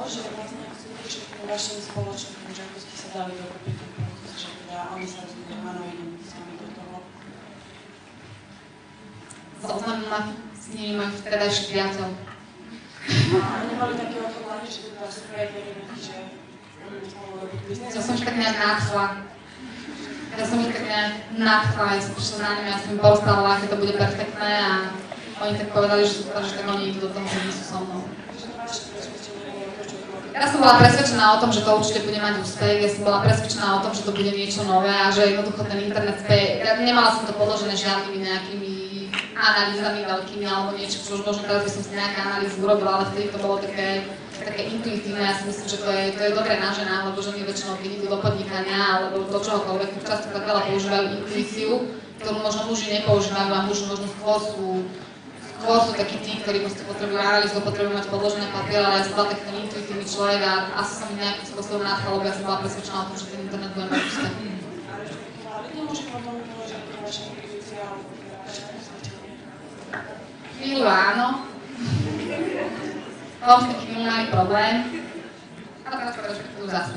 že vlastne súvisí všetkými vašimi spoločnými, že ako ste sa dali dokopy ten proces, že teda oni sa rozhodli, áno, idem s vami do toho. Zoznam ma s nimi mať vtedajší priateľ. A nemali také odhodlanie, že teda sú priateľi, že spolu robiť biznes? Ja som ich tak nejak nadchla. Ja som prišla za nimi, ja som im porozprávala, aké to bude perfektné a oni tak povedali, že super, že tak oni idú do toho, že nie sú so mnou. Ja som bola presvedčená o tom, že to určite bude mať úspech, ja som bola presvedčená o tom, že to bude niečo nové a že jednoducho ten internet speje. Ja nemala som to podložené žiadnymi nejakými analýzami veľkými alebo niečo, čo už možno teraz by som si nejaké analýzy urobila, ale vtedy to bolo také intuitívne. Ja si myslím, že to je dobré na ženách, lebo ženy väčšinou keď idú do podnikania alebo do čohokoľvek, často tak veľa používajú intuíciu, ktorú možno muži nepoužívajú a muži možno skôr sú takí tí, ktorí potrebujú analýzu, potrebujú mať podložené papier, ale ja som bola taký intuitívny človek a asi som mi nejakým spôsobom nadchla, lebo ja som bola presvedčená o tom, že ten internet bude mať úspech. Chvíľu áno. Mám s takým malý problém. Ale teraz povedať, že to zase.